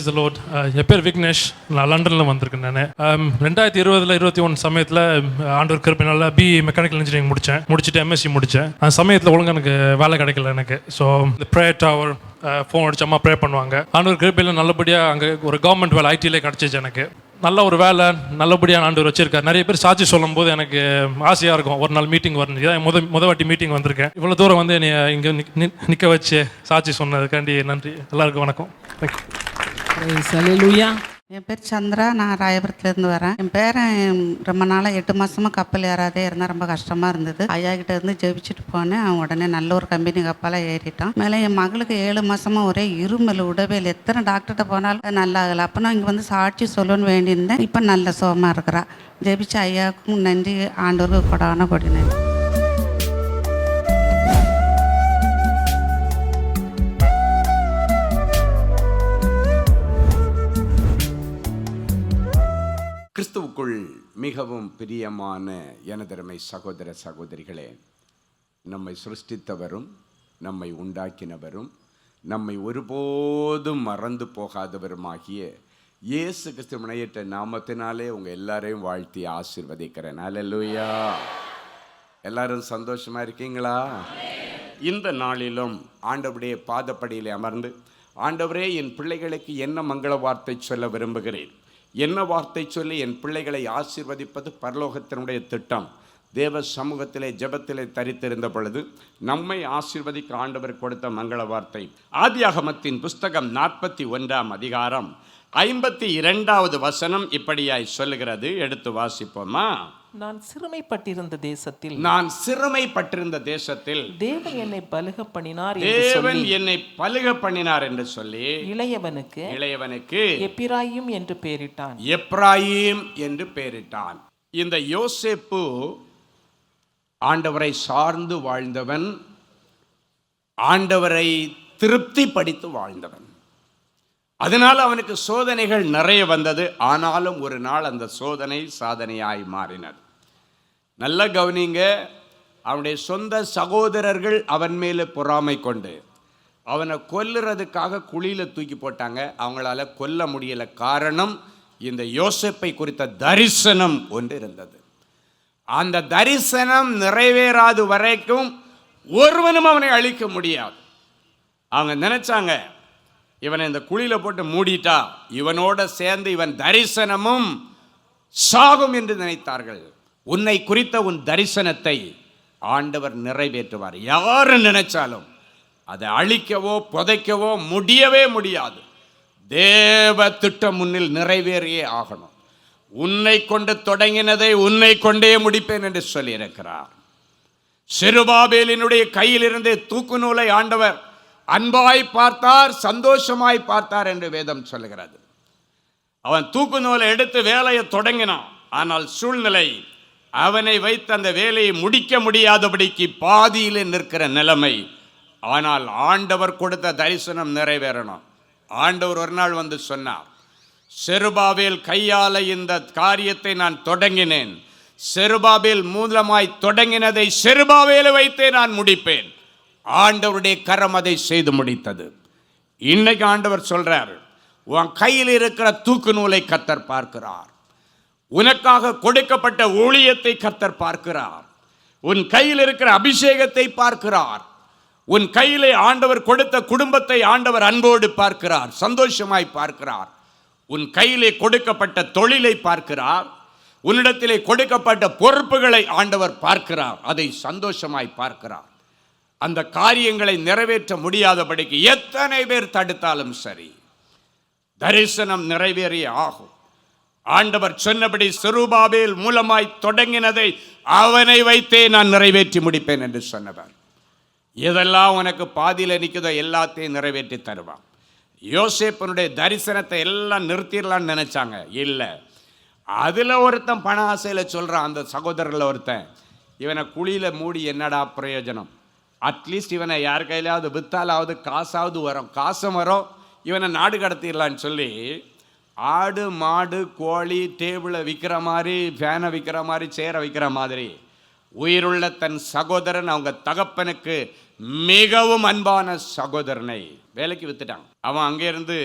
Praise the Lord. என் பேர் விக்னேஷ். நான் லண்டனில் வந்திருக்கேன். நான் 2020-21 சமயத்தில் ஆண்டவர் கிருபையினால பிஇ மெக்கானிக்கல் இன்ஜினியரிங் முடிச்சுட்டு எம்எஸ்சி முடித்தேன். அந்த சமயத்தில் ஒழுங்காக எனக்கு வேலை கிடைக்கல எனக்கு. ஸோ இந்த ப்ரேயர் டவர் ஃபோன் அடிச்சு அம்மா ப்ரே பண்ணுவாங்க. ஆண்டவர் கிருபையில் நல்லபடியாக அங்கே ஒரு கவர்மெண்ட் வேலை ஐடியிலே கிடச்சிச்சு எனக்கு. நல்ல ஒரு வேலை நல்லபடியாக ஆண்டவர் வச்சிருக்காரு. நிறைய பேர் சாட்சி சொல்லும் போது எனக்கு ஆசையாக இருக்கும் ஒரு நாள் மீட்டிங் வரணும். இதான் முத வாட்டி மீட்டிங் வந்திருக்கேன். இவ்வளோ தூரம் வந்து என்னை இங்கே நிற்க வச்சு சாட்சி சொன்னதுக்காண்டி நன்றி. எல்லாருக்கும் வணக்கம். அல்லேலூயா. என் பேர் சந்திரா. நான் ராயபுரத்துலேருந்து வரேன். என் பேரன் ரொம்ப நாளாக 8 மாதமாக கப்பல் ஏறாதே இருந்தால் ரொம்ப கஷ்டமாக இருந்தது. ஐயா கிட்ட இருந்து ஜெபிச்சுட்டு போனேன். அவன் உடனே நல்ல ஒரு கம்பெனி கப்பலாக ஏறிட்டான். மேலே என் மகளுக்கு 7 மாதமாக ஒரே இருமல் உடவேல். எத்தனை டாக்டர்கிட்ட போனாலும் நல்லா ஆகலை. அப்போ நான் இங்கே வந்து சாட்சி சொல்லணும்னு வேண்டியிருந்தேன். இப்போ நல்ல சுகமாக இருக்கிறா. ஜெபிச்ச ஐயாவுக்கும் நன்றி, ஆண்டவருக்கு கொடான கொடி நன்றி. கிறிஸ்துவுக்குள் மிகவும் பிரியமான எனதருமை சகோதர சகோதரிகளே, நம்மை சிருஷ்டித்தவரும் நம்மை உண்டாக்கினவரும் நம்மை ஒருபோதும் மறந்து போகாதவருமாகிய இயேசு கிறிஸ்து முனையற்ற நாமத்தினாலே உங்கள் எல்லாரையும் வாழ்த்தி ஆசீர்வதிக்கிறேன். அல்லேலூயா. எல்லாரும் சந்தோஷமா இருக்கீங்களா? இந்த நாளிலும் ஆண்டவருடைய பாதப்படியிலே அமர்ந்து, ஆண்டவரே, என் பிள்ளைகளுக்கு என்ன மங்கள வார்த்தை சொல்ல விரும்புகிறேன், என்ன வார்த்தை சொல்லி என் பிள்ளைகளை ஆசீர்வதிப்பது பரலோகத்தினுடைய திட்டம். தேவ சமூகத்திலே ஜெபத்திலே தரித்திருந்த பொழுது நம்மை ஆசீர்வதிக்க ஆண்டவர் கொடுத்த மங்கள வார்த்தை ஆதியாகமத்தின் புஸ்தகம் 41ஆம் அதிகாரம் 52வது வசனம் இப்படியாய் சொல்லுகிறது. எடுத்து வாசிப்போமா? நான் சிறுமைப்பட்டிருந்த தேசத்தில் தேவன் என்னை பலுக பண்ணினார் என்று சொல்லி இளையவனுக்கு எப்பிராயிம் என்று பெயரிட்டான். இந்த யோசேப்பு ஆண்டவரை சார்ந்து வாழ்ந்தவன், ஆண்டவரை திருப்திப்படுத்தி வாழ்ந்தவன். அதனால் அவனுக்கு சோதனைகள் நிறைய வந்தது. ஆனாலும் ஒரு நாள் அந்த சோதனை சாதனையாய் மாறினது. நல்ல கவனிங்க. அவனுடைய சொந்த சகோதரர்கள் அவன் மேலே பொறாமை கொண்டு அவனை கொல்லுறதுக்காக குழியில் தூக்கி போட்டாங்க. அவங்களால கொல்ல முடியல. காரணம், இந்த யோசேப்பை குறித்த தரிசனம் ஒன்று இருந்தது. அந்த தரிசனம் நிறைவேறாது வரைக்கும் ஒருவனும் அவனை அழிக்க முடியாது. அவங்க நினைச்சாங்க, இவனை இந்த குழியில் போட்டு மூடிட்டா இவனோட சேர்ந்து இவன் தரிசனமும் சாகும் என்று நினைத்தார்கள். உன்னை குறித்த உன் தரிசனத்தை ஆண்டவர் நிறைவேற்றுவார். யாரு நினைச்சாலும் அதை அழிக்கவோ புதைக்கவோ முடியவே முடியாது. தேவ திட்டம் முன்னில் நிறைவேறியே ஆகணும். உன்னை கொண்டு தொடங்கினதை உன்னை கொண்டே முடிப்பேன் என்று சொல்லியிருக்கிறார். செருபாபேலினுடைய கையிலிருந்து தூக்கு நூலை ஆண்டவர் அன்பாய் பார்த்தார், சந்தோஷமாய் பார்த்தார் என்று வேதம் சொல்லுகிறது. அவன் தூக்கு நூலை எடுத்து வேலையை தொடங்கினான். ஆனால் சூழ்நிலை அவனை வைத்து அந்த வேலையை முடிக்க முடியாதபடிக்கு பாதியிலே நிற்கிற நிலைமை. ஆனால் ஆண்டவர் கொடுத்த தரிசனம் நிறைவேறணும். ஆண்டவர் ஒரு நாள் வந்து சொன்னார், செருபாபேல் கையால இந்த காரியத்தை நான் தொடங்கினேன். செருபாபேல் மூலமாய் தொடங்கினதை செருபாபேலை வைத்தே நான் முடிப்பேன். ஆண்டவருடைய கரம் அதை செய்து முடித்தது. இன்னைக்கு ஆண்டவர் சொல்றார், உன் கையில் இருக்கிற தூக்கு நூலை கர்த்தர் பார்க்கிறார். உனக்காக கொடுக்கப்பட்ட ஊழியத்தை கர்த்தர் பார்க்கிறார். உன் கையில் இருக்கிற அபிஷேகத்தை பார்க்கிறார். உன் கையிலே ஆண்டவர் கொடுத்த குடும்பத்தை ஆண்டவர் அன்போடு பார்க்கிறார், சந்தோஷமாய் பார்க்கிறார். உன் கையிலே கொடுக்கப்பட்ட தொழிலை பார்க்கிறார். உன்னிடத்திலே கொடுக்கப்பட்ட பொறுப்புகளை ஆண்டவர் பார்க்கிறார், அதை சந்தோஷமாய் பார்க்கிறார். அந்த காரியங்களை நிறைவேற்ற முடியாதபடிக்கு எத்தனை பேர் தடுத்தாலும் சரி, தரிசனம் நிறைவேறிய ஆகும். ஆண்டவர் சொன்னபடி செருபாபேல் மூலமாய் தொடங்கினதை அவனை வைத்தே நான் நிறைவேற்றி முடிப்பேன் என்று சொன்னவர். எதெல்லாம் உனக்கு பாதியில் நிற்குதோ எல்லாத்தையும் நிறைவேற்றி தருவான். யோசேப்பனுடைய தரிசனத்தை எல்லாம் நிறுத்திடலான்னு நினைச்சாங்க. இல்லை, அதில் ஒருத்தன் பண ஆசையில் சொல்கிறான். அந்த சகோதரரில் ஒருத்தன், இவனை குழியில் மூடி என்னடா பிரயோஜனம், அட்லீஸ்ட் இவனை யார் கையிலாவது வித்தாலாவது காசாவது வரும், காசும் வரும், இவனை நாடு கடத்திடலான்னு சொல்லி ஆடு மாடு கோழி டேபிளை விற்கிற மாதிரி, ஃபேனை விற்கிற மாதிரி, சேரை விற்கிற மாதிரி உயிருள்ள தன் சகோதரன், அவங்க தகப்பனுக்கு மிகவும் அன்பான சகோதரனை வேலைக்கு வித்துட்டான். அவன் அங்கே இருந்து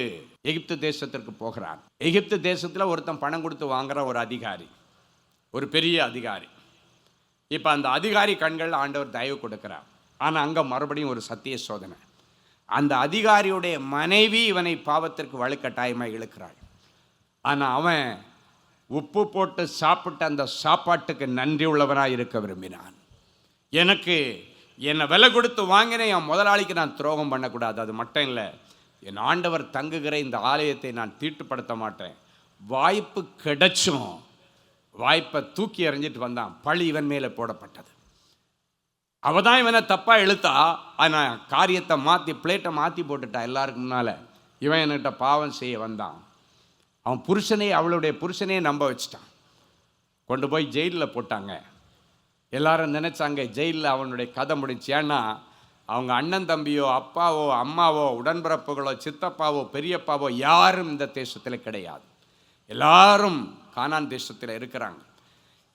எகிப்து தேசத்திற்கு போகிறான். எகிப்து தேசத்தில் ஒருத்தன் பணம் கொடுத்து வாங்குற ஒரு அதிகாரி, ஒரு பெரிய அதிகாரி. இப்போ அந்த அதிகாரி கண்கள் ஆண்டவர் தயவு கொடுக்கிறார். ஆனால் அங்கே மறுபடியும் ஒரு சத்திய சோதனை. அந்த அதிகாரியுடைய மனைவி இவனை பாவத்திற்கு வலுக்கட்டாயமாக இழுக்கிறாள். ஆனால் அவன் உப்பு போட்டு சாப்பிட்ட அந்த சாப்பாட்டுக்கு நன்றி உள்ளவனாக இருக்க விரும்பினான். என்னை விலை கொடுத்து வாங்கினேன், என் முதலாளிக்கு நான் துரோகம் பண்ணக்கூடாது. அது மட்டும் இல்லை, என் ஆண்டவர் தங்குகிற இந்த ஆலயத்தை நான் தீட்டுப்படுத்த மாட்டேன். வாய்ப்பு கிடைச்சும் வாய்ப்பை தூக்கி எறிஞ்சிட்டு வந்தான். பழி இவன் மேலே போடப்பட்டது. அவள் தான் இவனை தப்பாக இழுத்தா. ஆனால் காரியத்தை மாற்றி, பிளேட்டை மாற்றி போட்டுட்டா எல்லாருக்கும் முன்னால். இவன் என்கிட்ட பாவம் செய்ய வந்தான். அவன் அவளுடைய புருஷனையே நம்ப வச்சிட்டான். கொண்டு போய் ஜெயிலில் போட்டாங்க. எல்லாரும் நினச்சாங்க ஜெயிலில் அவனுடைய கதை முடிச்சு. ஏன்னா அவங்க அண்ணன் தம்பியோ, அப்பாவோ, அம்மாவோ, உடன்பிறப்புகளோ, சித்தப்பாவோ, பெரியப்பாவோ யாரும் இந்த தேசத்தில் கிடையாது. எல்லாரும் கானான் தேசத்தில் இருக்கிறாங்க.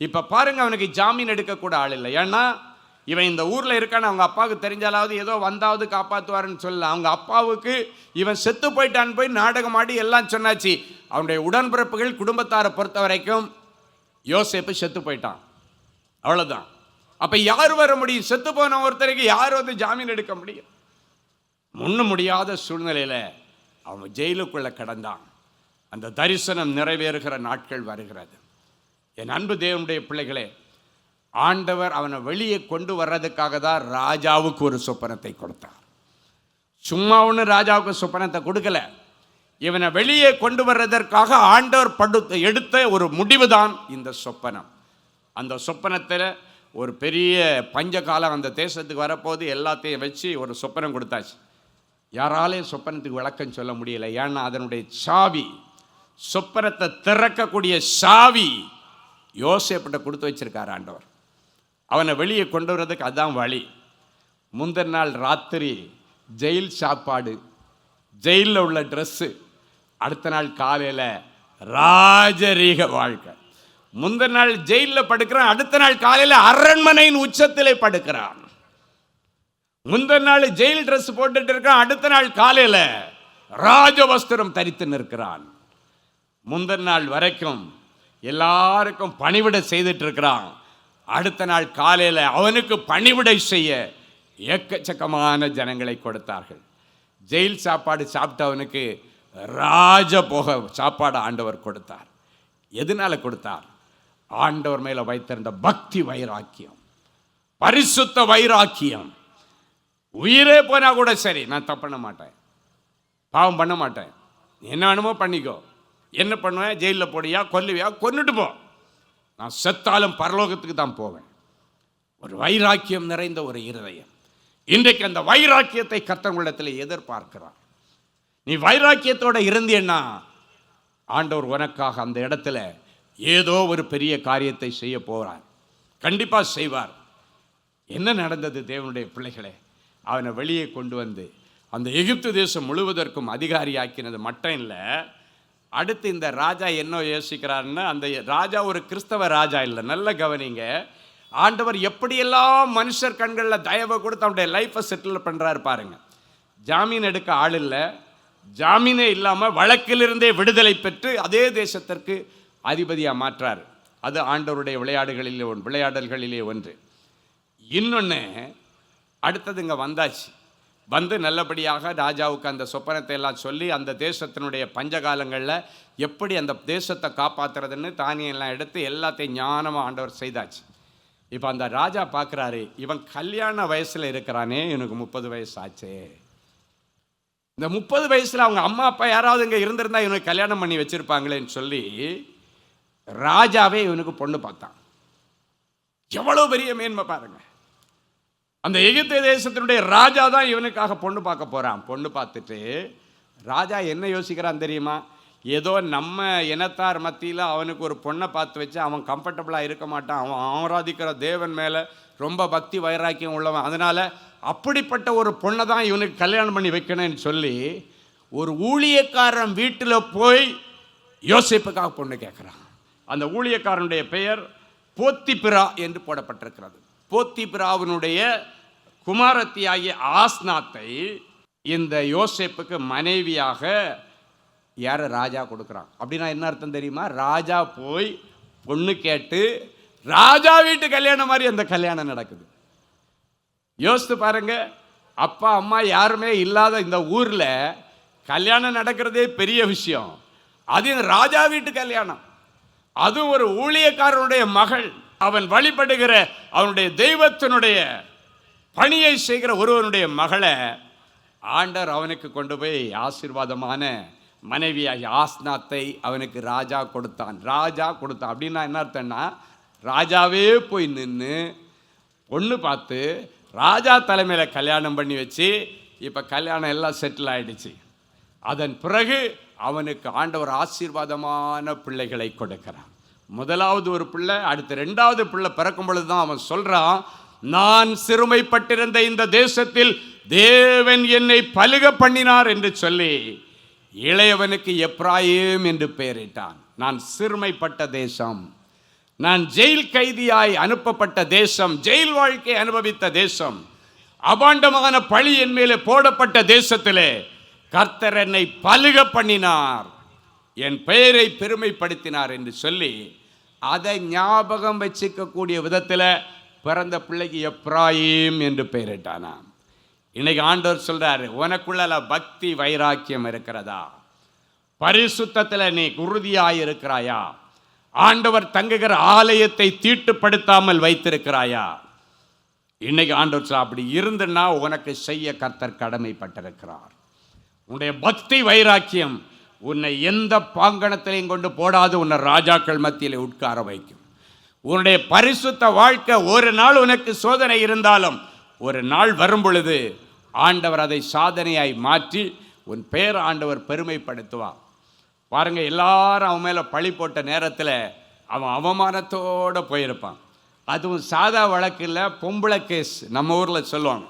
இப்போ பாருங்க, அவனுக்கு ஜாமீன் எடுக்கக்கூட ஆள் இல்லை. ஏன்னா இவன் இந்த ஊரில் இருக்கான்னு அவங்க அப்பாவுக்கு தெரிஞ்சாலாவது ஏதோ வந்தாவது காப்பாற்றுவாருன்னு சொல்லல. அவங்க அப்பாவுக்கு இவன் செத்து போயிட்டான்னு போய் நாடகம் ஆடி எல்லாம் சொன்னாச்சு. அவனுடைய உடன்பிறப்புகள் குடும்பத்தாரை பொறுத்த வரைக்கும் யோசேப்பு செத்து போயிட்டான், அவ்வளோதான். அப்போ யார் வர முடியும்? செத்து போன ஒருத்தருக்கு யார் வந்து ஜாமீன் எடுக்க முடியும்? முன்ன முடியாத சூழ்நிலையில் அவன் ஜெயிலுக்குள்ளே கிடந்தான். அந்த தரிசனம் நிறைவேறுகிற நாட்கள் வருகிறது. என் அன்பு தேவனுடைய பிள்ளைகளே, ஆண்டவர் அவனை வெளியே கொண்டு வர்றதுக்காக தான் ராஜாவுக்கு ஒரு சொப்பனத்தை கொடுத்தார். சும்மா ஒன்று ராஜாவுக்கு சொப்பனத்தை கொடுக்கல. இவனை வெளியே கொண்டு வர்றதற்காக ஆண்டவர் எடுத்த ஒரு முடிவு தான் இந்த சொப்பனம். அந்த சொப்பனத்தில் ஒரு பெரிய பஞ்ச காலம் அந்த தேசத்துக்கு வரப்போது எல்லாத்தையும் வச்சு ஒரு சொப்பனம் கொடுத்தாச்சு. யாராலையும் சொப்பனத்துக்கு விளக்கம் சொல்ல முடியல. ஏன்னா அதனுடைய சாவி, சொப்பனத்தை திறக்கக்கூடிய சாவி யோசேப்பிட்ட கொடுத்து வச்சிருக்காரு ஆண்டவர். அவனை வெளியே கொண்டு வர்றதுக்கு அதுதான் வழி. முந்தின நாள் ராத்திரி ஜெயில் சாப்பாடு, ஜெயிலில் உள்ள ட்ரெஸ்ஸு, அடுத்த நாள் காலையில் ராஜரீக வாழ்க்கை. முந்தின நாள் ஜெயிலில் படுக்கிறான், அடுத்த நாள் காலையில் அரண்மனையின் உச்சத்திலே படுக்கிறான். முந்தின நாள் ஜெயில் ட்ரெஸ் போட்டுட்டு இருக்கான், அடுத்த நாள் காலையில் ராஜவஸ்திரம் தரித்து நிற்கிறான். முந்தின நாள் வரைக்கும் எல்லாருக்கும் பணிவிடை செய்துட்டு இருக்கிறான், அடுத்த நாள் காலையில் அவனுக்கு பணிவிடை செய்ய எக்கச்சக்கமான ஜனங்களை கொடுத்தார்கள். ஜெயில் சாப்பாடு சாப்பிட்டவனுக்கு ராஜபோக சாப்பாடு ஆண்டவர் கொடுத்தார். எதனால கொடுத்தார்? ஆண்டவர் மேலே வைத்திருந்த பக்தி வைராக்கியம், பரிசுத்த வைராக்கியம். உயிரே போனா கூட சரி, நான் தப்பு பண்ண மாட்டேன், பாவம் பண்ண மாட்டேன், என்ன வேணுமோ பண்ணிக்கோ. என்ன பண்ணுவேன்? ஜெயிலில் போடியா, கொல்லுவியா, கொன்னுட்டு போ, நான் செத்தாலும் பரலோகத்துக்கு தான் போவேன். ஒரு வைராக்கியம் நிறைந்த ஒரு இருதயம். இன்றைக்கு அந்த வைராக்கியத்தை கர்த்தரிடத்தில் எதிர்பார்க்கிறார். நீ வைராக்கியத்தோட இருந்தேன்னா ஆண்டவர் உனக்காக அந்த இடத்துல ஏதோ ஒரு பெரிய காரியத்தை செய்ய போகிறார். கண்டிப்பாக செய்வார். என்ன நடந்தது தேவனுடைய பிள்ளைகளே? அவனை வெளியே கொண்டு வந்து அந்த எகிப்து தேசம் முழுவதற்கும் அதிகாரியாக்கினது மட்டும் இல்லை, அடுத்து இந்த ராஜா என்ன யோசிக்கிறாருன்னா, அந்த ராஜா ஒரு கிறிஸ்தவ ராஜா இல்லை. நல்ல கவனிங்க, ஆண்டவர் எப்படியெல்லாம் மனுஷர் கண்களில் தயவை கொடுத்து அவனுடைய லைஃப்பை செட்டில் பண்ணுறாரு பாருங்க. ஜாமீன் எடுக்க ஆள் இல்லை, ஜாமீனே இல்லாமல் வழக்கிலிருந்தே விடுதலை பெற்று அதே தேசத்திற்கு அதிபதியாக மாற்றார். அது ஆண்டவருடைய விளையாடல்களிலே ஒன்று. இன்னொன்று, அடுத்தது இங்கே வந்தாச்சு. வந்து நல்லபடியாக ராஜாவுக்கு அந்த சொப்பனத்தை எல்லாம் சொல்லி அந்த தேசத்தினுடைய பஞ்சகாலங்களில் எப்படி அந்த தேசத்தை காப்பாற்றுறதுன்னு தானியெல்லாம் எடுத்து எல்லாத்தையும் ஞானமாக ஆண்டவர் செய்தாச்சு. இப்போ அந்த ராஜா பார்க்குறாரு, இவன் கல்யாண வயசில் இருக்கிறானே, இவனுக்கு 30 வயசு ஆச்சே. இந்த 30 வயசில் அவங்க அம்மா அப்பா யாராவது இங்கே இருந்திருந்தா இவனுக்கு கல்யாணம் பண்ணி வச்சுருப்பாங்களேன்னு சொல்லி ராஜாவே இவனுக்கு பொண்ணு பார்த்தான். எவ்வளோ பெரிய மேன்மை பாருங்க. அந்த எகிப்து தேசத்தினுடைய ராஜா தான் இவனுக்காக பொண்ணு பார்க்க போகிறான். பொண்ணு பார்த்துட்டு ராஜா என்ன யோசிக்கிறான் தெரியுமா? ஏதோ நம்ம இனத்தார் மத்தியில் அவனுக்கு ஒரு பொண்ணை பார்த்து வச்சு அவன் கம்ஃபர்டபுளாக இருக்க மாட்டான். அவன் ஆராதிக்கிற தேவன் மேலே ரொம்ப பக்தி வைராக்கியம் உள்ளவன். அதனால் அப்படிப்பட்ட ஒரு பொண்ணை தான் இவனுக்கு கல்யாணம் பண்ணி வைக்கணும்னு சொல்லி ஒரு ஊழியக்காரன் வீட்டில் போய் யோசேப்புக்காக பொண்ணு கேட்குறான். அந்த ஊழியக்காரனுடைய பெயர் போத்திபிரா என்று போடப்பட்டிருக்கிறது. போத்திபிராவினுடைய குமாரத்தியாகிய ஆஸ்நாத்தை இந்த யோசேப்புக்கு மனைவியாக யாரை ராஜா கொடுக்குறான் அப்படின்னா என்ன அர்த்தம் தெரியுமா? ராஜா போய் பொண்ணு கேட்டு ராஜா வீட்டு கல்யாணம் மாதிரி அந்த கல்யாணம் நடக்குது. யோசித்து பாருங்க, அப்பா அம்மா யாருமே இல்லாத இந்த ஊரில் கல்யாணம் நடக்கிறதே பெரிய விஷயம். அது ராஜா வீட்டு கல்யாணம், அதுவும் ஒரு ஊழியக்காரனுடைய மகள், அவன் வழிபடுகிற அவனுடைய தெய்வத்தினுடைய பணியை செய்கிற ஒருவனுடைய மகளை ஆண்டவர் அவனுக்கு கொண்டு போய் ஆசீர்வாதமான மனைவியாகி ஆஸ்நாத்தை அவனுக்கு ராஜா கொடுத்தான். ராஜா கொடுத்தான் அப்படின்னா என்ன அர்த்தம்னா, ராஜாவே போய் நின்று பொண்ணு பார்த்து ராஜா தலைமையில் கல்யாணம் பண்ணி வச்சு இப்போ கல்யாணம் எல்லாம் செட்டில் ஆயிடுச்சு. அதன் பிறகு அவனுக்கு ஆண்டவர் ஆசீர்வாதமான பிள்ளைகளை கொடுக்கிறான். முதலாவது ஒரு பிள்ளை, அடுத்து ரெண்டாவது பிள்ளை பிறக்கும் பொழுது தான் அவன் சொல்றான், நான் சிறுமைப்பட்டிருந்த இந்த தேசத்தில் தேவன் என்னை பலுக பண்ணினார் என்று சொல்லி இளையவனுக்கு எப்ராயிம் என்று பெயரிட்டான். நான் சிறுமைப்பட்ட தேசம், நான் ஜெயில் கைதியாய் அனுப்பப்பட்ட தேசம், ஜெயில் வாழ்க்கை அனுபவித்த தேசம், அபாண்டமான பழி என் மேலே போடப்பட்ட தேசத்திலே கர்த்தர் என்னை பலுக பண்ணினார், என் பெயரை பெருமைப்படுத்தினார் என்று சொல்லி அதை ஞாபகம் வச்சுக்கக்கூடிய விதத்தில் பிறந்த பிள்ளைக்கு எப்ராயிம் என்று பெயரிட்டானா. இன்னைக்கு ஆண்டவர் சொல்றாரு, உனக்குள்ள பக்தி வைராக்கியம் இருக்கிறதா? பரிசுத்தத்தில் நீ உறுதியாய் இருக்கிறாயா? ஆண்டவர் தங்குகிற ஆலயத்தை தீட்டுப்படுத்தாமல் வைத்திருக்கிறாயா? இன்னைக்கு ஆண்டவர் சொல்ல, அப்படி இருந்துன்னா உனக்கு செய்ய கர்த்தர் கடமைப்பட்டிருக்கிறார். உன்னுடைய பக்தி வைராக்கியம் உன்னை எந்த பாங்கணத்திலையும் கொண்டு போடாது, உன்னை ராஜாக்கள் மத்தியில் உட்கார வைக்கும். உன்னுடைய பரிசுத்த வாழ்க்கை ஒரு நாள் உனக்கு சோதனை இருந்தாலும் ஒரு நாள் வரும் பொழுது ஆண்டவர் அதை சாதனையாய் மாற்றி உன் பேர் ஆண்டவர் பெருமைப்படுத்துவார். பாருங்க, எல்லாரும் அவன் மேலே பழி போட்ட நேரத்தில் அவன் அவமானத்தோடு போயிருப்பான். அதுவும் சாதா வழக்கில் பொம்பளை கேஸ், நம்ம ஊரில் சொல்லுவாங்க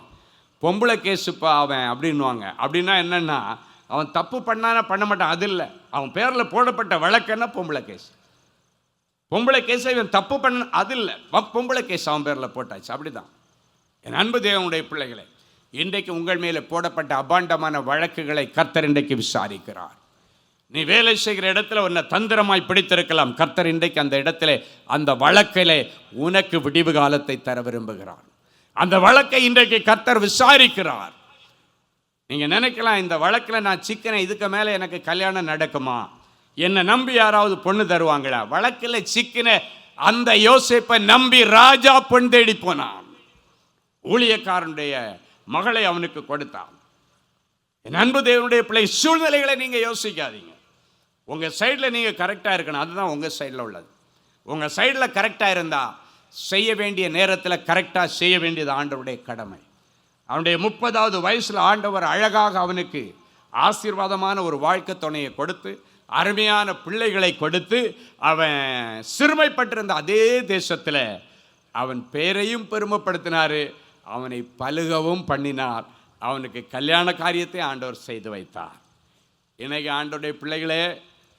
பொம்பளை கேஸுப்பா அவன் அப்படின்வாங்க. அப்படின்னா என்னென்னா, அவன் தப்பு பண்ணானா பண்ண மாட்டான், அது இல்லை, அவன் பேரில் போடப்பட்ட வழக்குன்னா பொம்பளை கேஸ். பொம்பளை கேஸை இவன் தப்பு பண்ண, அது இல்லை, பொம்பளை கேஸ் அவன் பேரில் போட்டாச்சு. அப்படிதான் என் அன்பு தேவனுடைய பிள்ளைகளை, இன்றைக்கு உங்கள் மேலே போடப்பட்ட அபாண்டமான வழக்குகளை கர்த்தர் இன்றைக்கு விசாரிக்கிறார். நீ வேலை செய்கிற இடத்துல உன்னை தந்திரமாய் பிடித்திருக்கலாம், கர்த்தர் இன்றைக்கு அந்த இடத்துல அந்த வழக்கிலே உனக்கு விடிவு காலத்தை தர விரும்புகிறார். அந்த வழக்கை இன்றைக்கு கர்த்தர் விசாரிக்கிறார். நீங்கள் நினைக்கலாம், இந்த வழக்கில் நான் சிக்கனை, இதுக்கு மேலே எனக்கு கல்யாணம் நடக்குமா, என்னை நம்பி யாராவது பொண்ணு தருவாங்களா? வழக்கில் சிக்கின அந்த யோசேப்பை நம்பி ராஜா பொன் தேடி போனான். ஊழியக்காரனுடைய மகளை அவனுக்கு கொடுத்தான். என் அன்பு தேவனுடைய பிள்ளை, சூழ்நிலைகளை நீங்கள் யோசிக்காதீங்க. உங்கள் சைடில் நீங்கள் கரெக்டாக இருக்கணும், அதுதான் உங்கள் சைடில் உள்ளது. உங்கள் சைடில் கரெக்டாக இருந்தால் செய்ய வேண்டிய நேரத்தில் கரெக்டாக செய்ய வேண்டியது ஆண்டவருடைய கடமை. அவனுடைய 30வது வயசில் ஆண்டவர் அழகாக அவனுக்கு ஆசீர்வாதமான ஒரு வாழ்க்கை துணையை கொடுத்து அருமையான பிள்ளைகளை கொடுத்து அவன் சிறுமைப்பட்டிருந்த அதே தேசத்தில் அவன் பேரையும் பெருமைப்படுத்தினார், அவனை பலுகவும் பண்ணினார். அவனுக்கு கல்யாண காரியத்தை ஆண்டவர் செய்து வைத்தார். இன்னைக்கு ஆண்டவருடைய பிள்ளைகளே,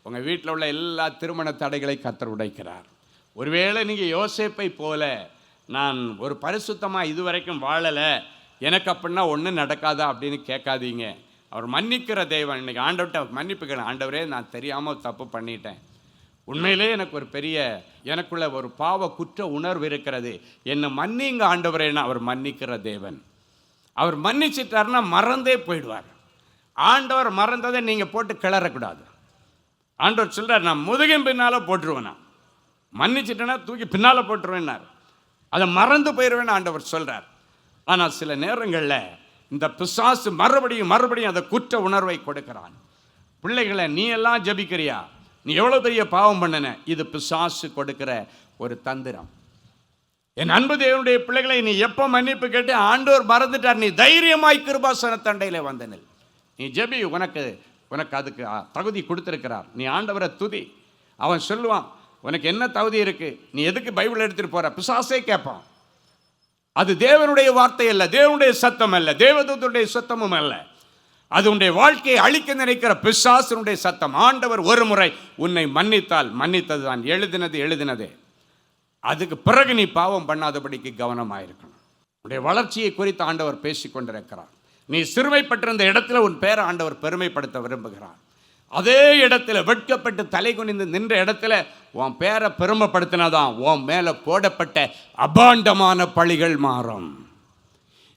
உங்கள் வீட்டில் உள்ள எல்லா திருமண தடைகளை கர்த்தர் உடைக்கிறார். ஒருவேளை நீங்கள் யோசேப்பை போல நான் ஒரு பரிசுத்தமாக இதுவரைக்கும் வாழலை, எனக்கு அப்படின்னா ஒன்றும் நடக்காதா அப்படின்னு கேட்காதீங்க. அவர் மன்னிக்கிற தெய்வம். இன்றைக்கி ஆண்டவர்கிட்ட மன்னிப்புக்கணும். ஆண்டவரே, நான் தெரியாமல் தப்பு பண்ணிட்டேன், உண்மையிலே எனக்கு ஒரு பெரிய எனக்குள்ள ஒரு பாவ குற்ற உணர்வு இருக்கிறது, என்னை மன்னிங்க ஆண்டவரேன்னு அவர் மன்னிக்கிற தேவன். அவர் மன்னிச்சிட்டாருன்னா மறந்தே போயிடுவார். ஆண்டவர் மறந்ததை நீங்கள் போட்டு கிளறக்கூடாது. ஆண்டவர் சொல்கிறார், நான் முதுகின் பின்னால் போட்டுருவேன், நான் மன்னிச்சிட்டேன்னா தூக்கி பின்னால் போட்டுருவேன்னார். அதை மறந்து போயிடுவேன்னு ஆண்டவர் சொல்கிறார். ஆனால் சில நேரங்களில் இந்த பிசாசு மறுபடியும் அந்த குற்ற உணர்வை கொடுக்கிறான். பிள்ளைகளை, நீ எல்லாம் ஜபிக்கிறியா, நீ எவ்வளோ பெரிய பாவம் பண்ணன, இது பிசாசு கொடுக்கிற ஒரு தந்திரம். என் அன்பு தேவனுடைய பிள்ளைகளை, நீ எப்போ மன்னிப்பு கேட்டு ஆண்டவர் மறந்துட்டார், நீ தைரியமாய் கிருபாசன தண்டையில் வந்தனில் நீ ஜெபி, உனக்கு அதுக்கு தகுதி கொடுத்துருக்கிறார். நீ ஆண்டவரை துதி. அவன் சொல்லுவான், உனக்கு என்ன தகுதி இருக்கு, நீ எதுக்கு பைபிள் எடுத்துகிட்டு போகிற? பிசாசே கேட்பான். அது தேவனுடைய வார்த்தை அல்ல, தேவனுடைய சத்தம் அல்ல, தேவதூதனுடைய சத்தமும் அல்ல. அது உன்னுடைய வாழ்க்கையை அழிக்க நினைக்கிற பிசாசனுடைய சத்தம். ஆண்டவர் ஒரு முறை உன்னை மன்னித்தால் மன்னித்தது தான், எழுதினதே. அதுக்கு பிறகு நீ பாவம் பண்ணாதபடிக்கு கவனமாயிருக்கணும். உன்னுடைய வளர்ச்சியை குறித்து ஆண்டவர் பேசி கொண்டிருக்கிறார். நீ சிறுமைப்பட்டிருந்த இடத்துல உன் பேரை ஆண்டவர் பெருமைப்படுத்த விரும்புகிறார். அதே இடத்துல வெட்கப்பட்டு தலை குனிந்து நின்ற இடத்துல உன் பேரை பெருமைப்படுத்தினதான் உன் மேலே போடப்பட்ட அபாண்டமான பழிகள் மாறும்.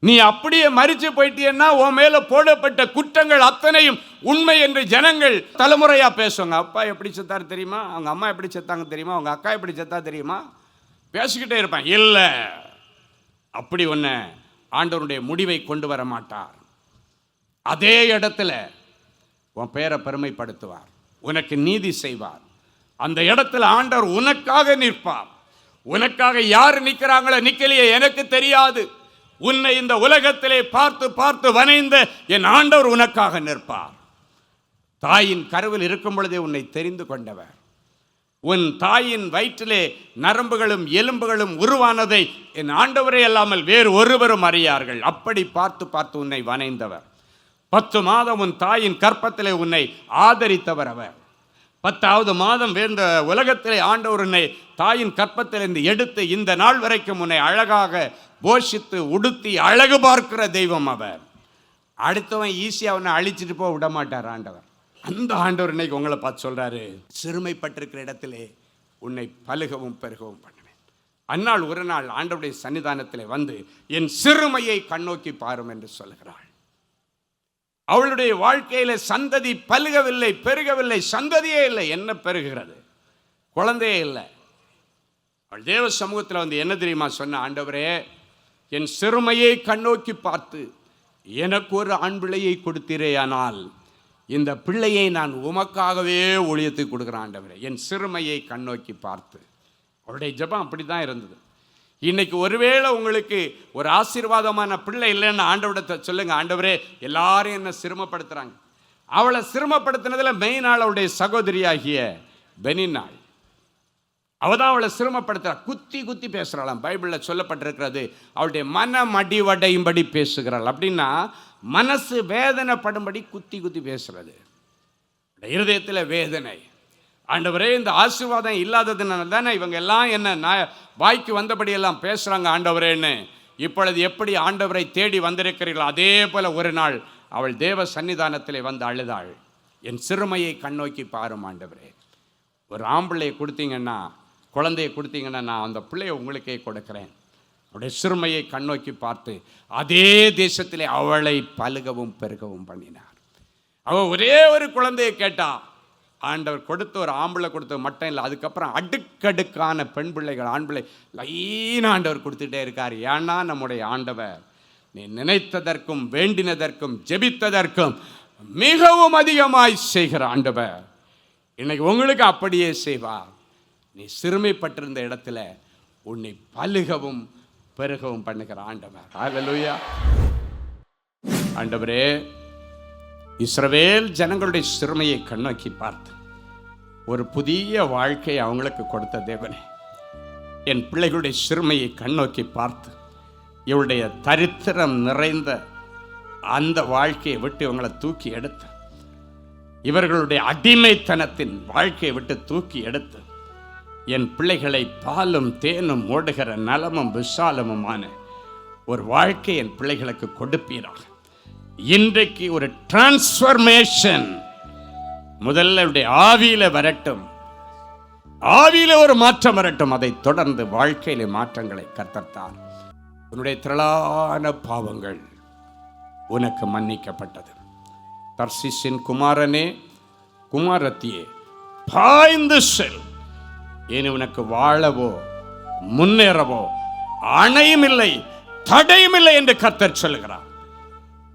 நீ அப்படியே மரிச்சு போயிட்டீன்னா உன் மேலே போடப்பட்ட குற்றங்கள் அத்தனையும் உண்மை என்று ஜனங்கள் தலைமுறையாக பேசுவாங்க. அப்பா எப்படி செத்தாரு தெரியுமா, அவங்க அம்மா எப்படி செத்தாங்க தெரியுமா, அவங்க அக்கா எப்படி செத்தா தெரியுமா, பேசிக்கிட்டே இருப்பான். இல்லை, அப்படி ஒன்று ஆண்டவருடைய முடிவை கொண்டு வர மாட்டார். அதே இடத்துல உன் பேரை பெருமைப்படுத்துவார், உனக்கு நீதி செய்வார். அந்த இடத்துல ஆண்டவர் உனக்காக நிற்பார். உனக்காக யார் நிற்கிறாங்களோ நிற்கலையே எனக்கு தெரியாது, உன்னை இந்த உலகத்திலே பார்த்து பார்த்து வனைந்த என் ஆண்டவர் உனக்காக நிற்பார். தாயின் கருவில் இருக்கும் பொழுதே உன்னை தெரிந்து கொண்டவர். உன் தாயின் வயிற்றிலே நரம்புகளும் எலும்புகளும் உருவானதை என் ஆண்டவரே அல்லாமல் வேறு ஒருவரும் அறியார்கள். அப்படி பார்த்து பார்த்து உன்னை வனைந்தவர். 10 மாதம் உன் தாயின் கற்பத்திலே உன்னை ஆதரித்தவர் அவர். 10வது மாதம் வேந்த உலகத்திலே ஆண்டவர் உன்னை தாயின் கற்பத்திலிருந்து எடுத்து இந்த நாள் வரைக்கும் உன்னை அழகாக போஷித்து உடுத்தி அழகு பார்க்கிற தெய்வம் அவர். அடுத்தவன் ஈஸியாக உன்னை அழிச்சிட்டு போக விட மாட்டார் ஆண்டவர். அந்த ஆண்டவர் இன்னைக்கு உங்களை பார்த்து சொல்றாரு, சிறுமைப்பட்டிருக்கிற இடத்திலே உன்னை பலுகவும் பெருகவும் பண்ணுவேன். அந்நாள் ஒரு நாள் ஆண்டவருடைய சன்னிதானத்திலே வந்து என் சிறுமையை கண்ணோக்கி பாரும் என்று சொல்லுகிறாள். அவளுடைய வாழ்க்கையில சந்ததி பலுகவில்லை, பெருகவில்லை, சந்ததியே இல்லை. என்ன பெருகிறது? குழந்தையே இல்லை. அவள் தேவ சமூகத்தில் வந்து என்ன தெரியுமா சொன்ன, ஆண்டவரே என் சிறுமையை கண்ணோக்கி பார்த்து எனக்கு ஒரு ஆண் பிள்ளையை கொடுத்தீரே, ஆனால் இந்த பிள்ளையை நான் உமக்காகவே ஊழியத்துக்கு கொடுக்குறேன் ஆண்டவரே, என் சிறுமையை கண்ணோக்கி பார்த்து. அவருடைய ஜெபம் அப்படி தான் இருந்தது. இன்னைக்கு ஒருவேளை உங்களுக்கு ஒரு ஆசீர்வாதமான பிள்ளை இல்லைன்னு ஆண்டவரிடத்தை சொல்லுங்க, ஆண்டவரே எல்லாரும் என்ன சிரமப்படுத்துறாங்க. அவளை சிரமப்படுத்தினதில் மெயின் ஆள் அவளுடைய சகோதரியாகிய பெனின்னாள். அவள் தான் அவளை சிரமப்படுத்துறா, குத்தி குத்தி பேசுகிறாளாம். பைபிளில் சொல்லப்பட்டிருக்கிறது, அவளுடைய மனம் அடிவடையும்படி பேசுகிறாள். அப்படின்னா மனசு வேதனைப்படும்படி குத்தி குத்தி பேசுறது, இருதயத்தில் வேதனை. ஆண்டவரே இந்த ஆசீர்வாதம் இல்லாததுனால தானே இவங்க எல்லாம் என்ன வாய்க்கு வந்தபடி எல்லாம் பேசுகிறாங்க ஆண்டவரேன்னு. இப்பொழுது எப்படி ஆண்டவரை தேடி வந்திருக்கிறீர்களோ அதே போல் ஒரு நாள் அவள் தேவ சன்னிதானத்திலே வந்து அழுதாள், என் சிறுமையை கண்ணோக்கி பாரும் ஆண்டவரே. ஒரு ஆம்பிள்ளையை கொடுத்தீங்கன்னா, குழந்தையை கொடுத்தீங்கன்னா நான் அந்த பிள்ளையை உங்களுக்கே கொடுக்குறேன். அவருடைய சிறுமையை கண்ணோக்கி பார்த்து அதே தேசத்திலே அவளை பலுகவும் பெருகவும் பண்ணினார். அவள் ஒரே ஒரு குழந்தையை கேட்டா, ஆண்டவர் கொடுத்த ஒரு ஆம்பிள்ளை கொடுத்தது மட்டும் இல்லை, அதுக்கப்புறம் அடுக்கடுக்கான பெண் பிள்ளைகள் ஆண் பிள்ளை லைனாக ஆண்டவர் கொடுத்துட்டே இருக்கார். ஏன்னா நம்முடைய ஆண்டவர் நீ நினைத்ததற்கும் வேண்டினதற்கும் ஜெபித்ததற்கும் மிகவும் அதிகமாய் செய்கிற ஆண்டவர் இன்னைக்கு உங்களுக்கு அப்படியே செய்வார். நீ சிறுமைப்பட்டிருந்த இடத்துல உன்னை பலுகவும் பெருகவும் பண்ணுகிற ஆண்டவர். ஹல்லேலூயா. ஆண்டவரே இஸ்ரவேல் ஜனங்களுடைய சிறுமையை கண்ணோக்கி பார்த்து ஒரு புதிய வாழ்க்கையை அவங்களுக்கு கொடுத்த தேவனே, என் பிள்ளைகளுடைய சிறுமையை கண்ணோக்கி பார்த்து இவருடைய தரித்திரம் நிறைந்த அந்த வாழ்க்கையை விட்டு இவங்களை தூக்கி எடுத்து, இவர்களுடைய அடிமைத்தனத்தின் வாழ்க்கையை விட்டு தூக்கி எடுத்து, என் பிள்ளைகளை பாலும் தேனும் ஓடுகிற நலமும் விசாலமுமான ஒரு வாழ்க்கை என் பிள்ளைகளுக்கு கொடுப்பீராக. இன்றைக்கு ஒரு டிரான்ஸ்ஃபர்மேஷன் முதல்ல ஆவியில வரட்டும், ஆவியில ஒரு மாற்றம் வரட்டும். அதை தொடர்ந்து வாழ்க்கையில மாற்றங்களை கர்த்தர். உன்னுடைய திரளான பாவங்கள் உனக்கு மன்னிக்கப்பட்டது. தர்சிஷின் குமாரனே, குமாரத்தியே, பாய்ந்து செல். இனி உனக்கு வாழவோ முன்னேறவோ அணையும் இல்லை, தடையும் இல்லை என்று கர்த்தர் சொல்லுகிறார்.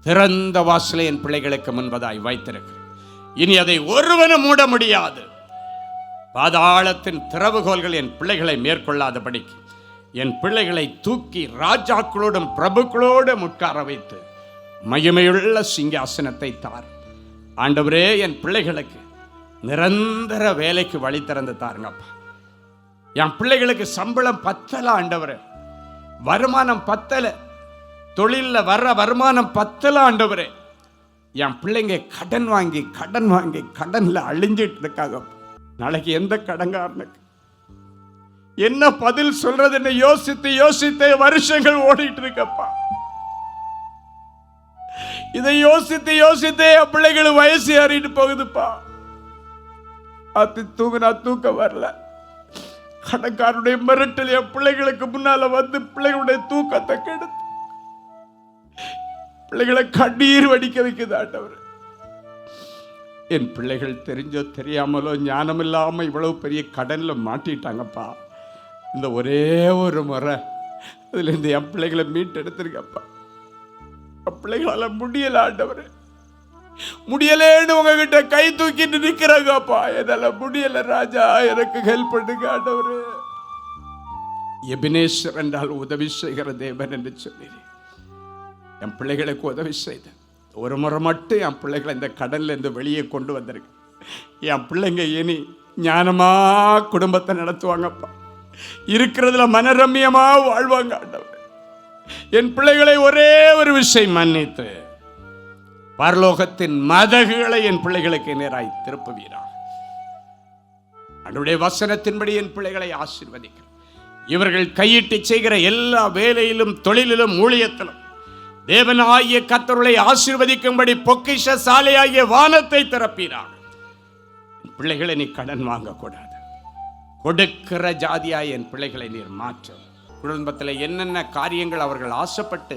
திறந்த வாசலை என் பிள்ளைகளுக்கு முன்பதாய் வைத்திருக்கிறேன், இனி அதை ஒருவனும் மூட முடியாது. பாதாளத்தின் திறவுகோல்கள் என் பிள்ளைகளை மேற்கொள்ளாதபடிக்கு என் பிள்ளைகளை தூக்கி ராஜாக்களோடும் பிரபுக்களோடும் உட்கார வைத்து மகிமையுள்ள சிங்காசனத்தை தார். ஆண்டவரே என் பிள்ளைகளுக்கு நிரந்தர வேலைக்கு வழி திறந்து தாருங்கப்பா. என் பிள்ளைகளுக்கு சம்பளம் பத்தல ஆண்டவரே, வருமானம் பத்தல, தொழிலில் வர்ற வருமானம் பத்தல ஆண்டவரே. என் பிள்ளைங்க கடன் வாங்கி கடன் வாங்கி கடன்ல அழிஞ்சிட்டு இருக்காங்க. நாளைக்கு எந்த கடன்காரனுக்கு என்ன பதில் சொல்றதுன்னு யோசித்து யோசித்து வருஷங்கள் ஓடிட்டு இருக்கப்பா. இதை யோசித்து யோசித்தே என் பிள்ளைகள் வயசு ஏறிட்டு போகுதுப்பா. ராத்திரி தூங்கினா தூக்கம் வரல. கடைக்காரனுடைய மிரட்டல் என் பிள்ளைகளுக்கு முன்னால வந்து பிள்ளைகளுடைய தூக்கத்தை கெடுத்து பிள்ளைகளை கண்ணீர் வடிக்க வைக்குது ஆண்டவர். என் பிள்ளைகள் தெரிஞ்சோ தெரியாமலோ ஞானம் இல்லாம இவ்வளவு பெரிய கடன்ல மாட்டிட்டாங்கப்பா. இந்த ஒரே ஒரு முறை அதுல இருந்து என் பிள்ளைகளை மீட்டு எடுத்திருக்கப்பா. என் பிள்ளைகளால முடியல ஆண்டவர், முடியலேன்னு உங்ககிட்ட கை தூக்கிட்டு நிக்கிறாங்கப்பா. என்னால முடியல ராஜா, எனக்கு ஹெல்ப் பண்ணுங்க ஆண்டவரு. எபினேஸ்வர் என்றால் உதவி செய்கிற தேவன் என்று சொன்னீர். என் பிள்ளைகளுக்கு உதவி செய்த ஒரு முறை மட்டும் என் பிள்ளைகளை இந்த கடல்ல இருந்து வெளியே கொண்டு வந்திருக்கு. என் பிள்ளைங்க இனி ஞானமா குடும்பத்தை நடத்துவாங்கப்பா, இருக்கிறதுல மனரம்யமா வாழ்வாங்க ஆண்டவர். என் பிள்ளைகளை ஒரே ஒரு விஷயம் மன்னித்து பரலோகத்தின் மதகுகளை என் பிள்ளைகளுக்கு நேராய் திருப்புவீராக. அவருடைய வசனத்தின்படி என் பிள்ளைகளை ஆசீர்வதிக்கிறேன். இவர்கள் கையிட்டு செய்கிற எல்லா வேலையிலும் தொழிலிலும் ஊழியத்திலும் தேவனாகிய கர்த்தரை ஆசீர்வதிக்கும்படி பொக்கிஷ சாலையாகிய வானத்தை திறப்பீராக. என் பிள்ளைகளை நீ கடன் வாங்கக்கூடாது, கொடுக்கிற ஜாதியாய் என் பிள்ளைகளை நீர் மாற்றும். குடும்பத்தில் என்னென்ன காரியங்கள் அவர்கள் ஆசைப்பட்டு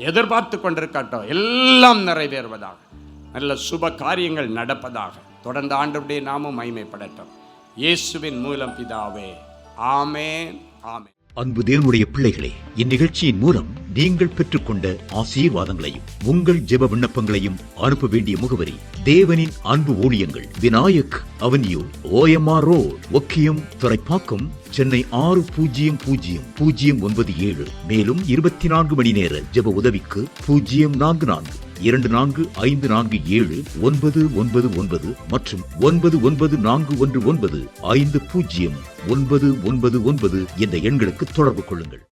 எதிர்பார்த்து கொண்டிருக்கட்டும் எல்லாம் நிறைவேறுவதாக, நல்ல சுப காரியங்கள் நடப்பதாக. தொடர்ந்து ஆண்டவருடைய நாமம் மகிமைப்படட்டும். இயேசுவின் மூலம் பிதாவே, ஆமென், ஆமென். அன்பு தேவனுடைய பிள்ளைகளே, இந்நிகழ்ச்சியின் மூலம் நீங்கள் பெற்றுக்கொண்ட ஆசீர்வாதங்களையும் உங்கள் ஜெப விண்ணப்பங்களையும் அனுப்ப வேண்டிய முகவரி: தேவனின் அன்பு ஊழியங்கள், Vinayak avenue, OMR road, Okkiyam, Thoraipakkam, Chennai 600097. மேலும் 24 மணி நேர ஜெப உதவிக்கு 044-24547-999 மற்றும் 9941150999 என்ற எண்களுக்கு தொடர்பு கொள்ளுங்கள்.